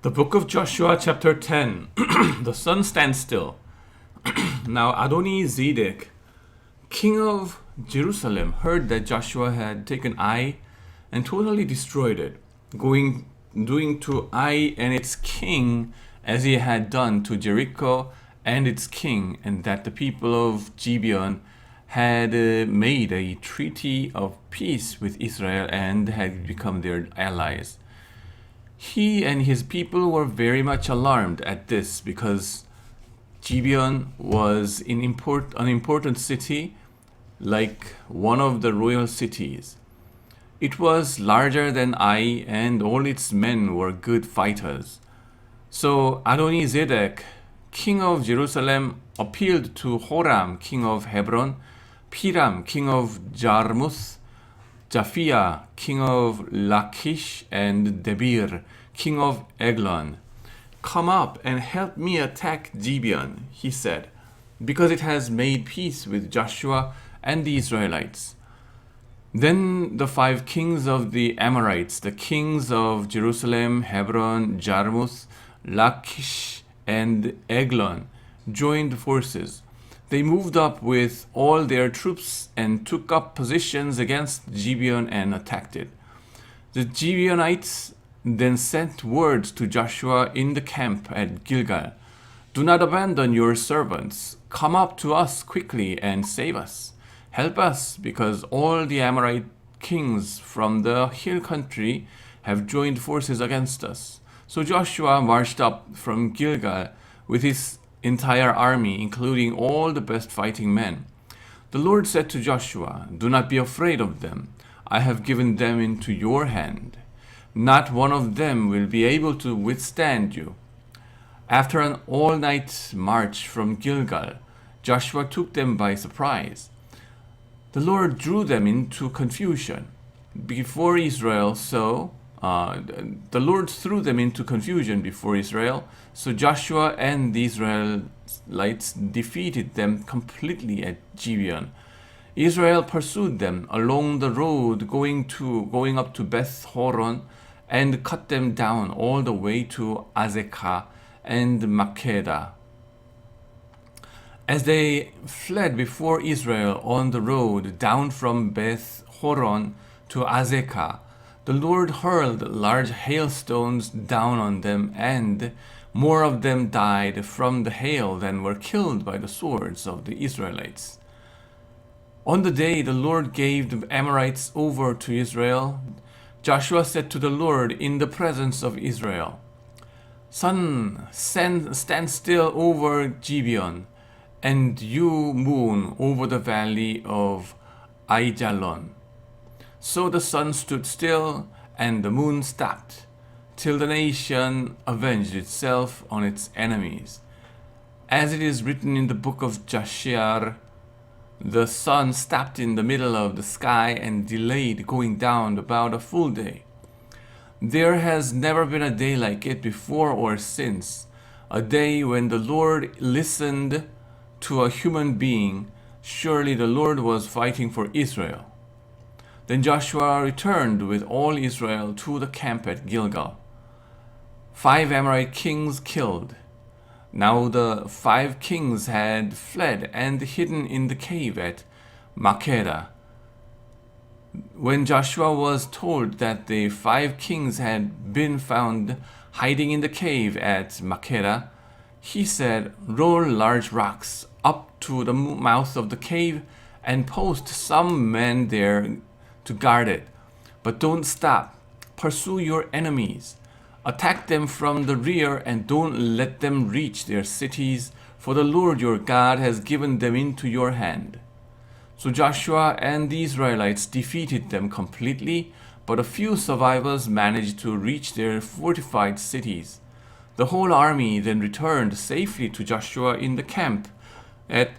The book of Joshua, chapter 10. The sun stands still. Now Adoni-Zedek, king of Jerusalem, heard that Joshua had taken Ai and totally destroyed it, doing to Ai and its king as he had done to Jericho and its king, and that the people of Gibeon had made a treaty of peace with Israel and had become their allies. He and his people were very much alarmed at this because Gibeon was an important city, like one of the royal cities. It was larger than Ai, and all its men were good fighters. So Adoni-Zedek, king of Jerusalem, appealed to Horam, king of Hebron, Piram, king of Jarmuth, Japhia, king of Lachish, and Debir, king of Eglon. Come up and help me attack Gibeon, he said, because it has made peace with Joshua and the Israelites. Then the 5 kings of the Amorites, the kings of Jerusalem, Hebron, Jarmuth, Lachish, and Eglon, joined forces. They moved up with all their troops and took up positions against Gibeon and attacked it. The Gibeonites then sent word to Joshua in the camp at Gilgal, "Do not abandon your servants. Come up to us quickly and save us. Help us, because all the Amorite kings from the hill country have joined forces against us." So Joshua marched up from Gilgal with his entire army, including all the best fighting men. The Lord said to Joshua, "Do not be afraid of them. I have given them into your hand. Not one of them will be able to withstand you." After an all-night march from Gilgal, Joshua took them by surprise. The Lord drew them into confusion before Israel, the Lord threw them into confusion before Israel, so Joshua and the Israelites defeated them completely at Gibeon. Israel pursued them along the road going up to Beth Horon and cut them down all the way to Azekah and Makkedah. As they fled before Israel on the road down from Beth Horon to Azekah, the Lord hurled large hailstones down on them, and more of them died from the hail than were killed by the swords of the Israelites. On the day the Lord gave the Amorites over to Israel, Joshua said to the Lord in the presence of Israel, "Sun, stand still over Gibeon, and you, moon, over the valley of Aijalon." So the sun stood still, and the moon stopped, till the nation avenged itself on its enemies. As it is written in the book of Jasher, the sun stopped in the middle of the sky and delayed going down about a full day. There has never been a day like it before or since, a day when the Lord listened to a human being. Surely the Lord was fighting for Israel. Then Joshua returned with all Israel to the camp at Gilgal. 5 Amorite kings killed. Now the 5 kings had fled and hidden in the cave at Makkedah. When Joshua was told that the 5 kings had been found hiding in the cave at Makkedah, he said, "Roll large rocks up to the mouth of the cave and post some men there to guard it. But don't stop. Pursue your enemies. Attack them from the rear and don't let them reach their cities, for the Lord your God has given them into your hand." So Joshua and the Israelites defeated them completely, but a few survivors managed to reach their fortified cities. The whole army then returned safely to Joshua in the camp at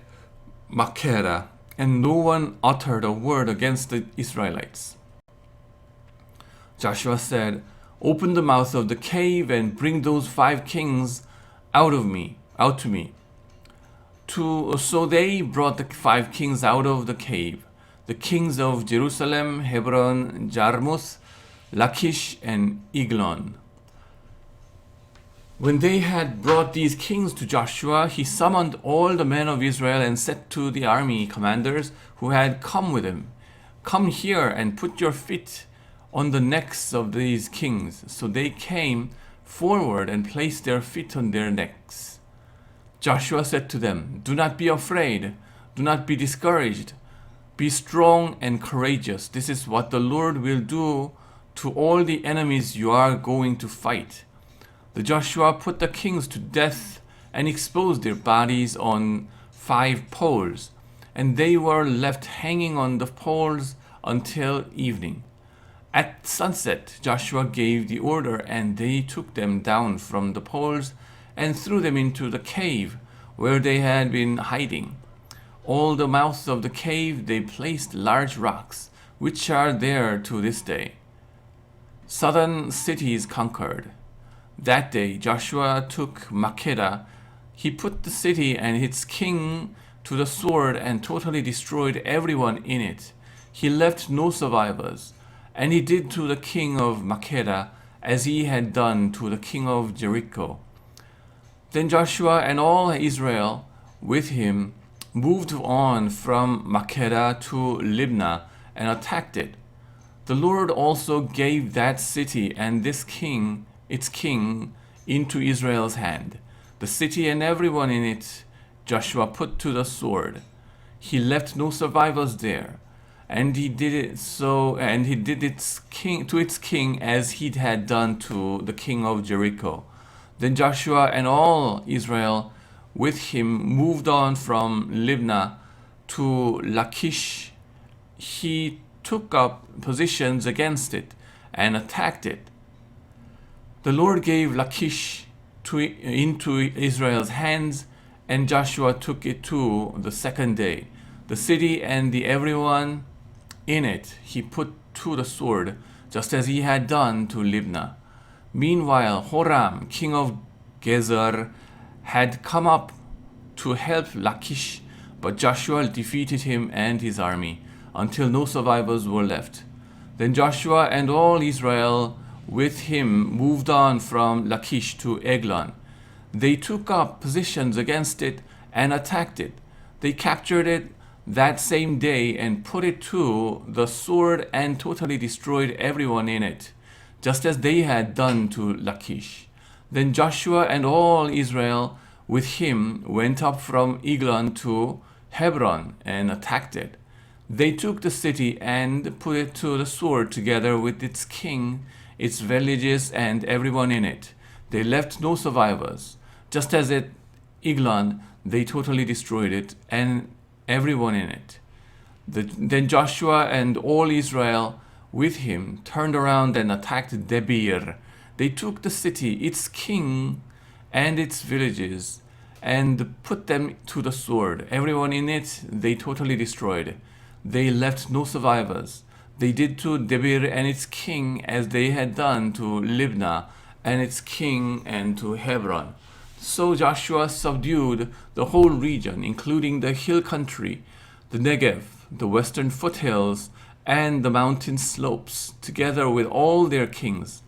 Makkedah, and no one uttered a word against the Israelites. Joshua said, "Open the mouth of the cave and bring those 5 kings out to me. So they brought the 5 kings out of the cave, the kings of Jerusalem, Hebron, Jarmuth, Lachish, and Eglon. When they had brought these kings to Joshua, he summoned all the men of Israel and said to the army commanders who had come with him, "Come here and put your feet on the necks of these kings." So they came forward and placed their feet on their necks. Joshua said to them, "Do not be afraid, do not be discouraged. Be strong and courageous. This is what the Lord will do to all the enemies you are going to fight." The Joshua put the kings to death and exposed their bodies on 5 poles, and they were left hanging on the poles until evening. At sunset, Joshua gave the order, and they took them down from the poles and threw them into the cave where they had been hiding. All the mouths of the cave they placed large rocks, which are there to this day. Southern cities conquered. That day Joshua took Makkedah. He put the city and its king to the sword and totally destroyed everyone in it. He left no survivors. And he did to the king of Makkedah as he had done to the king of Jericho. Then Joshua and all Israel with him moved on from Makkedah to Libnah and attacked it. The Lord also gave that city and its king, into Israel's hand. The city and everyone in it Joshua put to the sword. He left no survivors there. And he did its king as he had done to the king of Jericho. Then Joshua and all Israel with him moved on from Libnah to Lachish. He took up positions against it and attacked it. The Lord gave Lachish into Israel's hands, and Joshua took it too the second day. The city and everyone in it he put to the sword, just as he had done to Libnah. Meanwhile, Horam, king of Gezer, had come up to help Lachish, but Joshua defeated him and his army until no survivors were left. Then Joshua and all Israel with him moved on from Lachish to Eglon. They took up positions against it and attacked it. They captured it that same day and put it to the sword and totally destroyed everyone in it, just as they had done to Lachish. Then Joshua and all Israel with him went up from Eglon to Hebron and attacked it. They took the city and put it to the sword together with its king, its villages, and everyone in it. They left no survivors. Just as at Eglon, they totally destroyed it and everyone in it. Then Joshua and all Israel with him turned around and attacked Debir. They took the city, its king, and its villages, and put them to the sword. Everyone in it they totally destroyed. They left no survivors. They did to Debir and its king as they had done to Libnah and its king and to Hebron. So Joshua subdued the whole region, including the hill country, the Negev, the western foothills, and the mountain slopes, together with all their kings.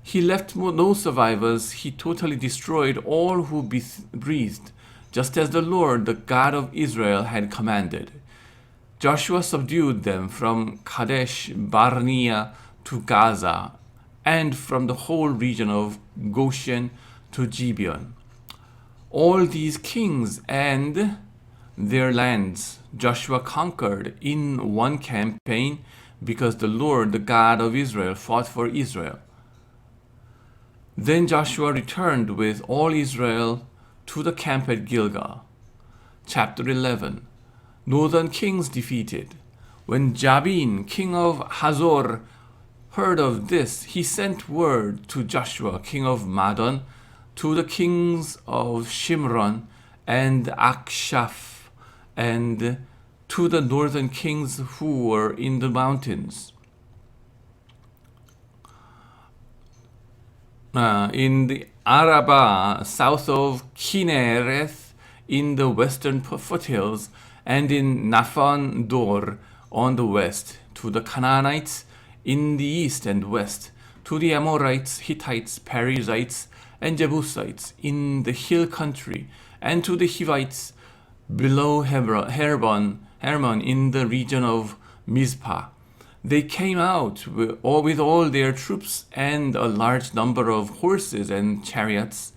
He left no survivors. He totally destroyed all who breathed, just as the Lord, the God of Israel, had commanded. Joshua subdued them from Kadesh Barnea to Gaza, and from the whole region of Goshen to Gibeon. All these kings and their lands Joshua conquered in one campaign, because the Lord, the God of Israel, fought for Israel. Then Joshua returned with all Israel to the camp at Gilgal. Chapter 11. Northern kings defeated. When Jabin, king of Hazor, heard of this, he sent word to Joshua, king of Madon, to the kings of Shimron and Akshaph, and to the northern kings who were in the mountains, in the Arabah, south of Kinnereth, in the western foothills, and in Naphon Dor on the west, to the Canaanites in the east and west, to the Amorites, Hittites, Perizzites, and Jebusites in the hill country, and to the Hivites below Hermon in the region of Mizpah. They came out with all their troops and a large number of horses and chariots,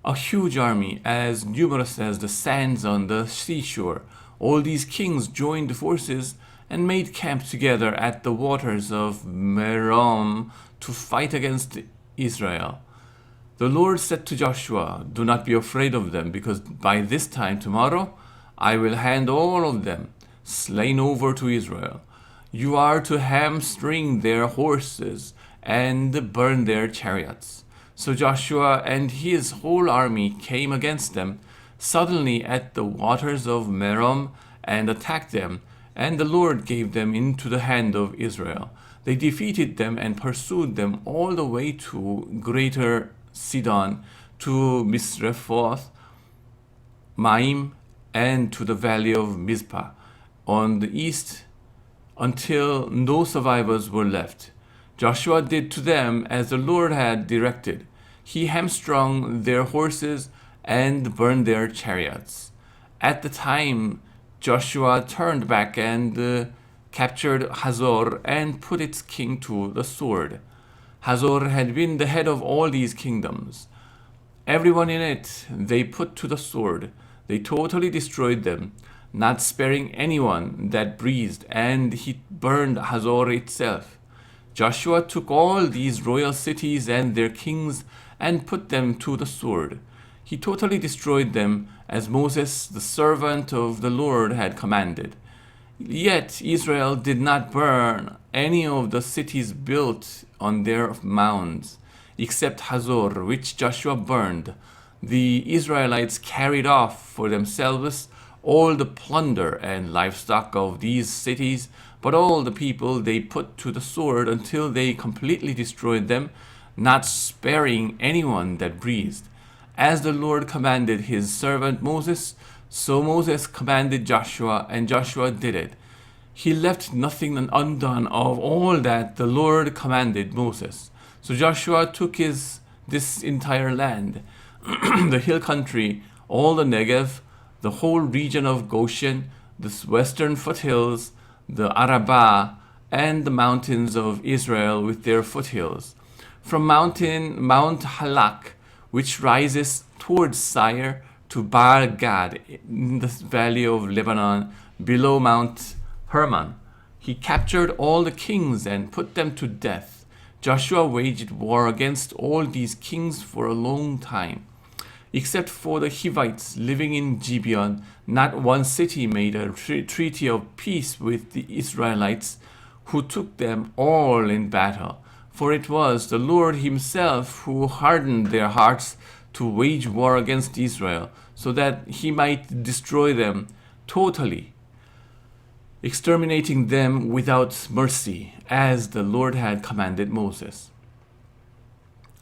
a huge army as numerous as the sands on the seashore. All these kings joined forces and made camp together at the waters of Merom to fight against Israel. The Lord said to Joshua, "Do not be afraid of them, because by this time tomorrow I will hand all of them slain over to Israel. You are to hamstring their horses and burn their chariots." So Joshua and his whole army came against them suddenly at the waters of Merom and attacked them, and the Lord gave them into the hand of Israel. They defeated them and pursued them all the way to Greater Sidon, to Misrephoth Maim, and to the valley of Mizpah on the east, until no survivors were left. Joshua did to them as the Lord had directed. He hamstrung their horses and burned their chariots. At the time, Joshua turned back and captured Hazor and put its king to the sword. Hazor had been the head of all these kingdoms. Everyone in it they put to the sword. They totally destroyed them, not sparing anyone that breathed, and he burned Hazor itself. Joshua took all these royal cities and their kings and put them to the sword. He totally destroyed them as Moses, the servant of the Lord, had commanded. Yet Israel did not burn any of the cities built on their mounds, except Hazor, which Joshua burned. The Israelites carried off for themselves all the plunder and livestock of these cities, but all the people they put to the sword until they completely destroyed them, not sparing anyone that breathed. As the Lord commanded his servant Moses, so Moses commanded Joshua, and Joshua did it. He left nothing undone of all that the Lord commanded Moses. So Joshua took this entire land, the hill country, all the Negev, the whole region of Goshen, the western foothills, the Arabah, and the mountains of Israel with their foothills. From Mount Halak, which rises towards Seir, to Baal Gad in the valley of Lebanon, below Mount Hermon. He captured all the kings and put them to death. Joshua waged war against all these kings for a long time. Except for the Hivites living in Gibeon, not one city made a treaty of peace with the Israelites, who took them all in battle. For it was the Lord himself who hardened their hearts to wage war against Israel, so that he might destroy them totally, exterminating them without mercy, as the Lord had commanded Moses.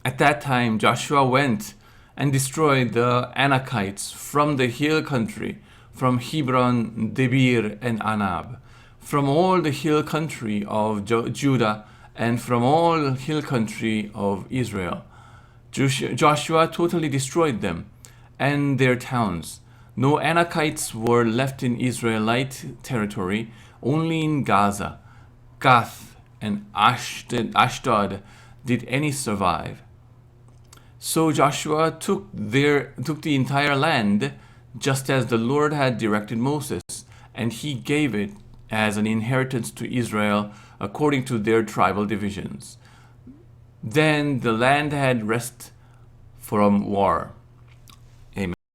At that time Joshua went and destroyed the Anakites from the hill country, from Hebron, Debir, and Anab, from all the hill country of Judah, and from all hill country of Israel. Joshua totally destroyed them and their towns. No Anakites were left in Israelite territory, only in Gaza, Gath, and Ashdod did any survive. So Joshua took the entire land, just as the Lord had directed Moses, and he gave it as an inheritance to Israel according to their tribal divisions. Then the land had rest from war.